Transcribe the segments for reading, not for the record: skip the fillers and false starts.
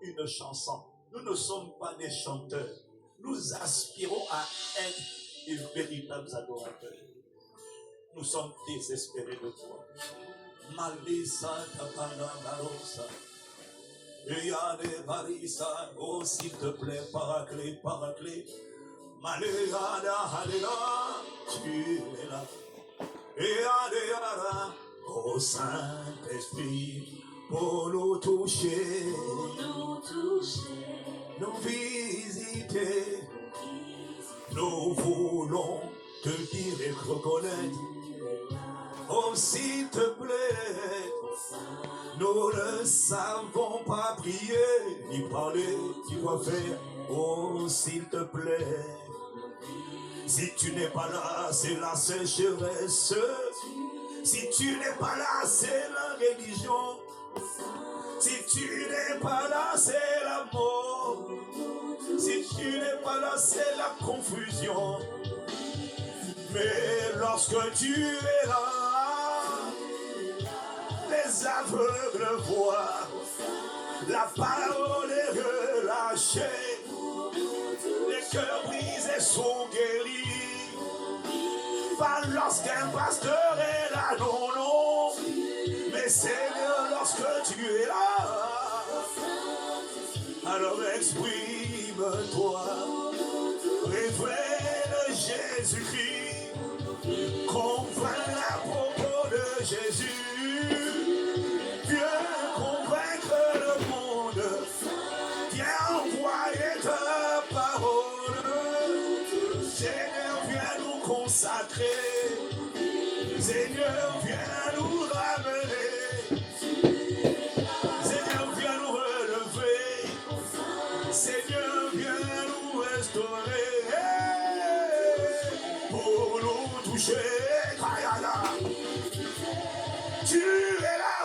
une chanson. Nous ne sommes pas des chanteurs. Nous aspirons à être des véritables adorateurs. Nous sommes désespérés de toi. Malisa tapana barosa. Yade barisa. Oh, s'il te plaît, paraclé, paraclé. Maléada, haléla. Tu es là. Yade yada. Oh, Saint-Esprit, pour nous toucher, nous visiter. Nous voulons te dire et reconnaître. Oh, s'il te plaît, nous ne savons pas prier ni parler, tu dois faire. Oh, s'il te plaît, si tu n'es pas là, c'est la sécheresse. Si tu n'es pas là, c'est la religion. Si tu n'es pas là, c'est la mort. Si tu n'es pas là, c'est la confusion. Mais lorsque tu es là, les aveugles voient, la parole est relâchée, les cœurs brisés sont guéris. Pas lorsqu'un pasteur est là, non, non, mais Seigneur, lorsque tu es là, alors exprime-toi, révèle Jésus-Christ, convainc à propos de Jésus, viens convaincre le monde, viens envoyer ta parole, Seigneur, viens nous consacrer, Seigneur, viens nous ramener, Seigneur, viens nous relever, Seigneur, viens nous restaurer, pour nous toucher, Kayala. Tu es là,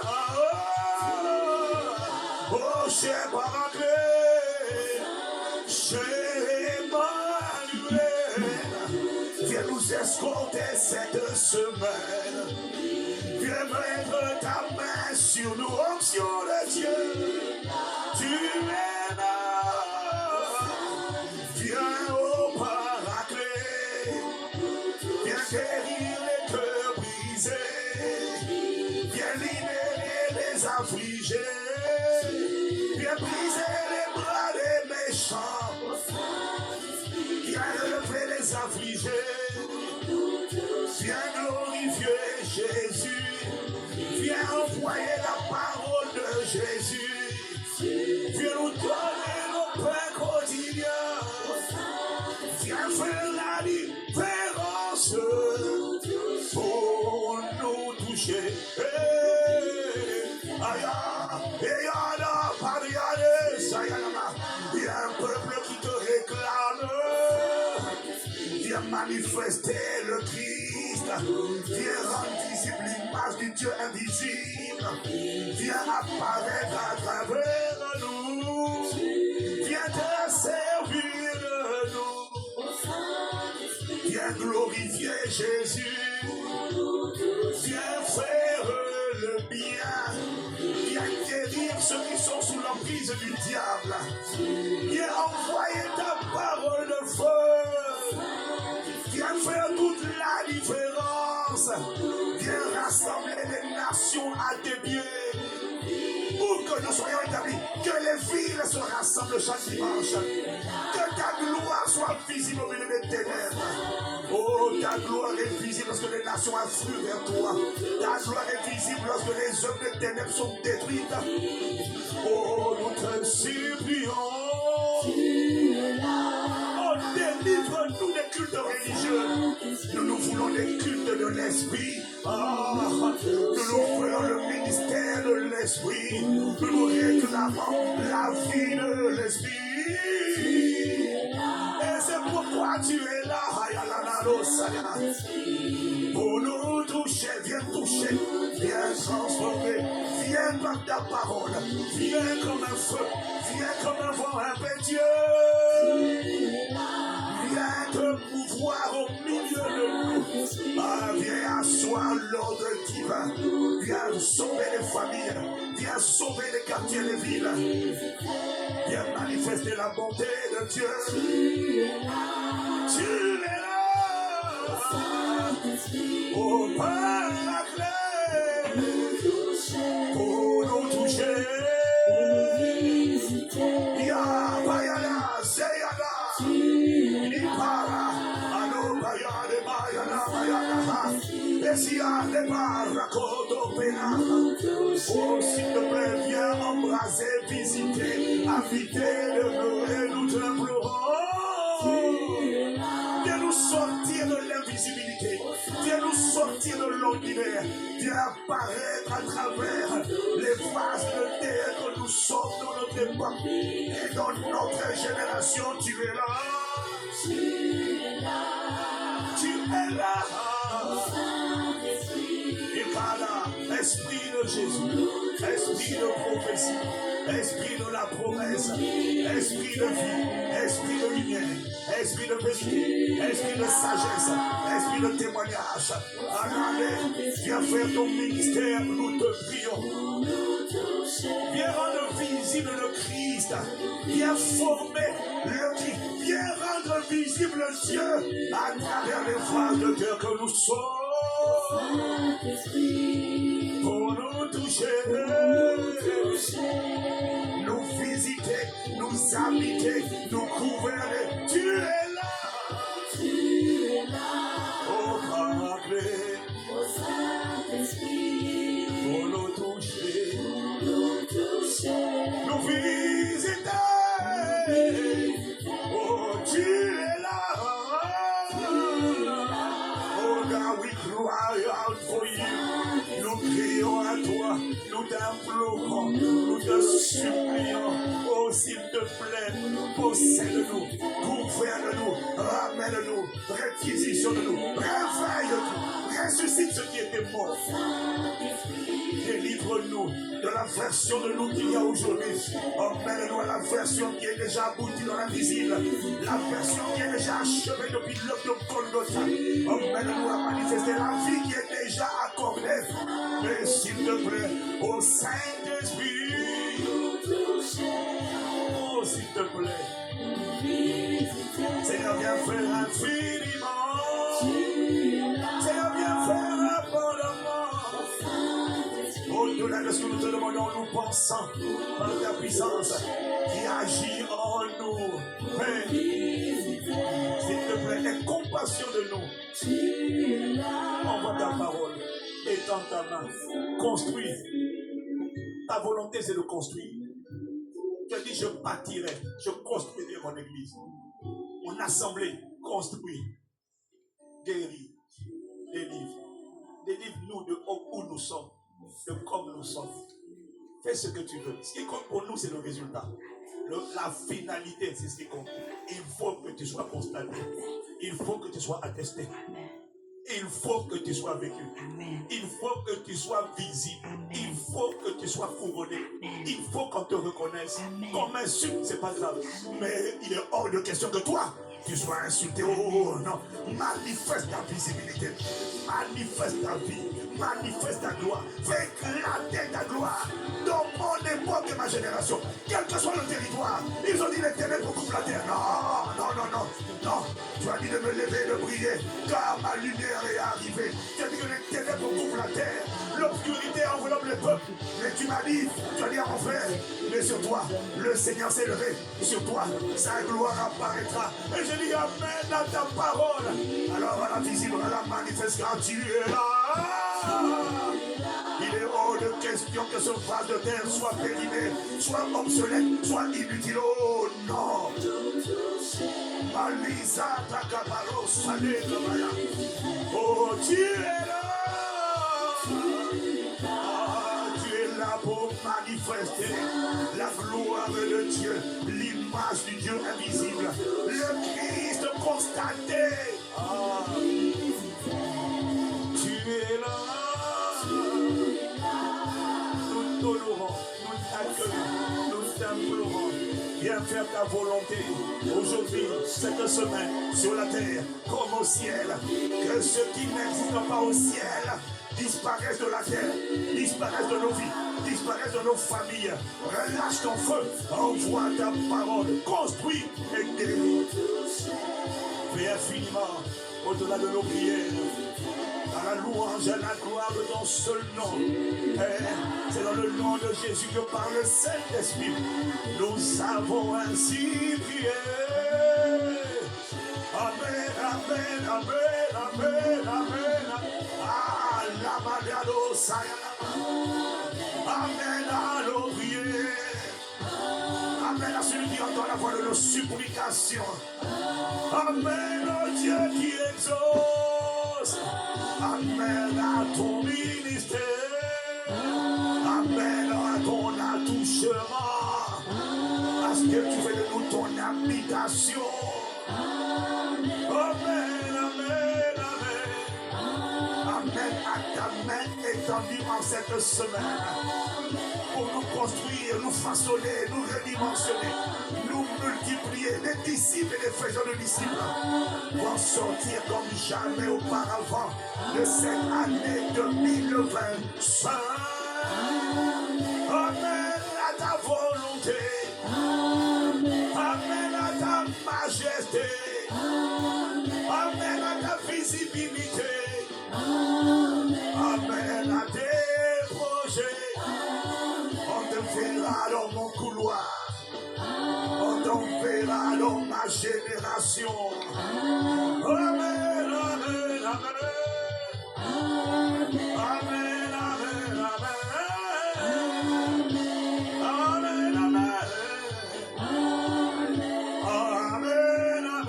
oh, cher paraclet, cher Emmanuel, viens nous escorter cette semaine, viens mettre ta main sur nous, onction de Dieu, tu es là, viens au paraclet, viens guérir les cœurs brisés, viens libérer les affligés, viens briser les bras des méchants, viens relever les affligés, viens glorifier Jésus, viens envoyer la parole de Jésus, viens nous donner nos pains quotidiens, viens faire la différence pour nous toucher. Il y a un peuple qui te réclame. Viens manifester le Christ. Viens rendre visible l'image du Dieu invisible. Viens apparaître à travers nous. Viens te servir de nous. Viens glorifier Jésus. Viens faire le bien. Viens guérir ceux qui sont sous l'emprise du diable. Viens envoyer ta parole de feu. Viens faire toute la différence. Viens rassembler les nations à tes pieds. Pour que nous soyons établis. Que les villes se rassemblent chaque dimanche. Que ta gloire soit visible au milieu des ténèbres. Oh, ta gloire est visible lorsque les nations affluent vers toi. Ta gloire est visible lorsque les œuvres des ténèbres sont détruites. Oh, nous te supplions. Oh, délivre-nous des cultes religieux. Nous voulons des cultes de l'esprit. Nous voulons le ministère de l'esprit. Nous réclamons la vie de l'esprit. Et c'est pourquoi tu es là. Pour nous toucher, viens toucher, viens transformer, viens par ta parole, viens comme un feu, viens comme un vent impétueux, viens te mouvoir au milieu de nous, viens asseoir l'ordre divin, viens sauver les familles, viens sauver les quartiers, les villes, manifester la bonté de Dieu. Tu es là. Oh, Paraclet, pour nous toucher. Ya, Bayana, Seyana, Nipara, Alo, Bayane, Bayana, Bayana, Bessia, Debara, Kodo, Pena. Oh, s'il te plaît, viens embrasser, visiter, inviter le nous et nous te pleurons. Viens nous sortir de l'invisibilité. Viens nous sortir de l'ordinaire. Viens apparaître à travers les vases de terre que nous sommes dans notre époque et dans notre génération. Tu es là. Tu es là. Et par là, esprit de Jésus, esprit de prophétie, esprit de la promesse, esprit de vie, esprit de lumière, esprit de vérité, esprit de sagesse, esprit de témoignage. Allez, viens faire ton ministère, nous te prions. Viens rendre visible le Christ. Viens former le Christ. Viens rendre visible Dieu à travers les phrases de cœur que nous sommes. Pour nous toucher, nous visiter, nous habiter, nous gouverner. Tu es là. Oh, Paraclet, pour nous toucher, nous visiter. Oh, tu es là. Oh, God, we cry out for you. Nous crions à toi, nous t'implorons, nous te supplions. Oh, s'il te plaît, possède-nous, gouverne-nous, ramène-nous, réquisitionne-nous, réveille-nous, ressuscite ce qui était mort. Délivre-nous de la version de nous qu'il y a aujourd'hui. Emmène-nous à la version qui est déjà aboutie dans l'invisible. La version qui est déjà achevée depuis l'œuvre de Golgotha. Emmène-nous à manifester la vie qui est déjà accordée. Mais s'il te plaît, ô Saint-Esprit, oh s'il te plaît, Seigneur, viens faire infiniment. Seigneur, viens faire abondamment. Au-delà de ce que nous te demandons, nous pensons par ta puissance qui agit en nous. Père, s'il te plaît, aie compassion de nous. Envoie ta parole, étends ta main, construis. Ta volonté, c'est de construire. Tu as dit, je bâtirai, je construirai mon église. Mon assemblée, construit, guérit, délivre. Délivre-nous de où nous sommes, de comme nous sommes. Fais ce que tu veux. Ce qui compte pour nous, c'est le résultat. La finalité, c'est ce qui compte. Il faut que tu sois constaté. Il faut que tu sois attesté. Il faut que tu sois vécu. Il faut que tu sois visible. Il faut que tu sois couronné. Il faut qu'on te reconnaisse. Comme insulte, c'est pas grave. Mais il est hors de question que toi, tu sois insulté. Oh non. Manifeste ta visibilité. Manifeste ta vie. Manifeste ta gloire. Fais éclater ta gloire dans mon époque et ma génération. Quel que soit le territoire. Ils ont dit les ténèbres couvrent la terre. Non, non, non, non, non. Tu as dit de me lever, de briller, car ma lumière est arrivée. Tu as dit que les ténèbres couvrent la terre. L'obscurité enveloppe le peuple. Mais tu m'as dit, tu as dit à mon frère, mais sur toi, le Seigneur s'est levé. Sur toi, sa gloire apparaîtra. Et je dis amen à ta parole. Alors à la visible, à la manifeste, quand tu es là. Il est hors de question que ce vase de terre soit périmé, soit obsolète, soit inutile. Oh non. Malisa Takaparo Salé. Oh, tu es là. Tu es là pour manifester la gloire de Dieu, l'image du Dieu invisible, le Christ constaté. Tu es là. Nous t'honorons, nous t'accueillons, nous t'implorons. Viens faire ta volonté aujourd'hui, cette semaine, sur la terre, comme au ciel. Que ce qui n'existe pas au ciel disparaisse de la terre, disparaisse de nos vies, disparaisse de nos familles. Relâche ton feu, envoie ta parole, construis et guéris. Fais infiniment au-delà de nos prières. À la louange, à la gloire de ton seul nom. C'est dans le nom de Jésus que par le Saint-Esprit, nous avons ainsi prié. Amen, amen, amen, amen, amen. Ah, la magado, amen à nos prières. Amen à celui qui entend la voix de nos supplications. Amen au Dieu qui exauce. Amen à ton ministère. Amen à ton attouchement. À ce que tu fais de nous ton habitation. Amen, amen, amen. Amen à ta main étendue en cette semaine. Pour nous construire, nous façonner, nous redimensionner, nous multiplier, les disciples et les frères de disciples vont sortir comme jamais auparavant de cette année 2025. Amen à ta volonté. Amen à ta majesté. Amen à ta visibilité. Amen à tes projets. On te verra dans mon couloir. On te verra dans ma génération. Amen, amen, amen. Amen, amen, amen. Amen, amen. Amen,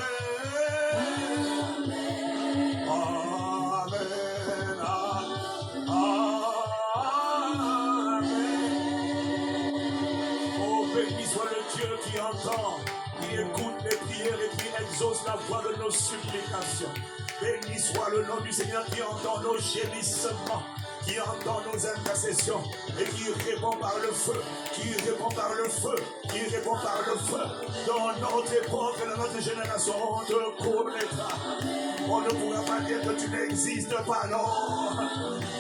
béni soit le Dieu qui entend, qui écoute les prières et qui exauce la voix de nos supplications. Béni soit le nom du Seigneur qui entend nos gémissements, qui entend nos intercessions et qui répond par le feu, qui répond par le feu, qui répond par le feu. Dans notre époque et dans notre génération, on te connaîtra. On ne pourra pas dire que tu n'existes pas, non.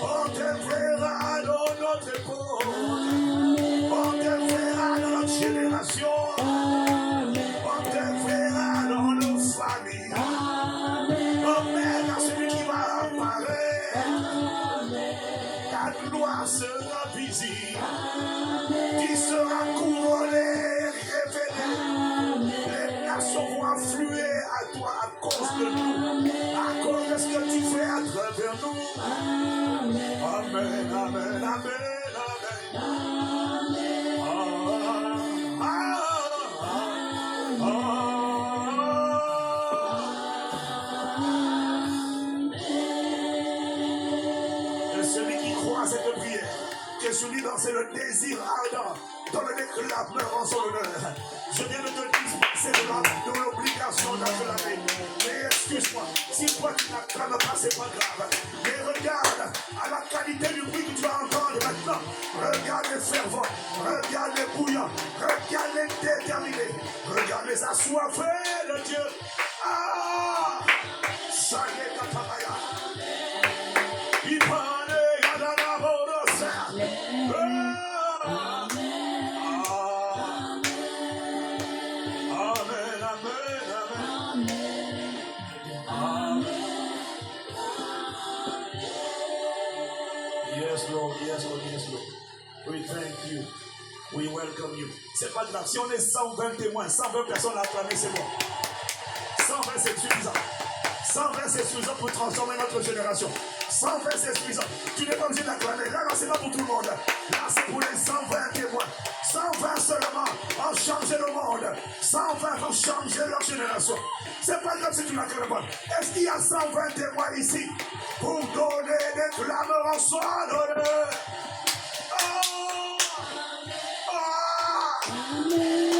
On te verra dans notre époque. On te verra dans notre génération. On te verra dans nos familles. Amen à celui qui va apparaître. Ta gloire sera visible. Qui sera couronné, révélé. Les nations vont affluer à toi à cause de nous. À cause de ce que tu fais à travers nous. Amen, amen, amen, amen. Cette prière, que celui dont c'est le désir ardent, dans le déclameur en son honneur. Je viens de te dispenser de l'obligation d'acclamer. Mais excuse-moi, si toi tu n'acclames pas, c'est pas grave. Mais regarde à la qualité du bruit que tu vas entendre maintenant. Regarde les fervents, regarde les bouillants, regarde les déterminés, regarde les assoiffés de Dieu. Ah! Ça y est, Katabaya. Il parle. Yes, Lord, yes, Lord, yes, Lord. We thank you. We welcome you. C'est pas grave. Si on est 120 témoins, 120 personnes à acclamer, c'est bon. 120, c'est suffisant. 120, c'est suffisant pour transformer notre génération. 120, c'est suffisant. Tu n'es pas obligé d'acclamer. Là, c'est pas pour tout le monde. Là, c'est pour les 120 témoins. 120 seulement ont changé le monde. 120 vont changer leur génération. C'est pas grave si tu n'acclames pas. Est-ce qu'il y a 120 témoins ici pour donner des clameurs en soi d'honneur?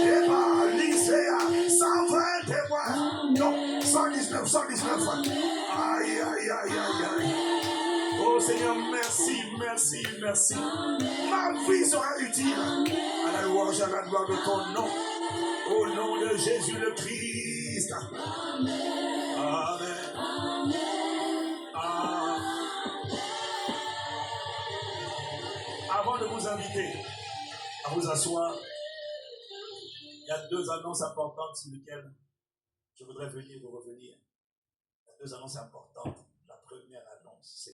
Et par Lycéa, 120 témoins. Non, 119. Aïe, aïe, aïe, aïe, aïe. Oh Seigneur, merci, merci, merci. Ma vie sera utile à la louange, à la gloire de ton nom. Au nom de Jésus le Christ. Amen. Avant de vous inviter inviter à vous asseoir. Il y a deux annonces importantes sur lesquelles je voudrais venir vous revenir. Il y a deux annonces importantes. La première annonce, c'est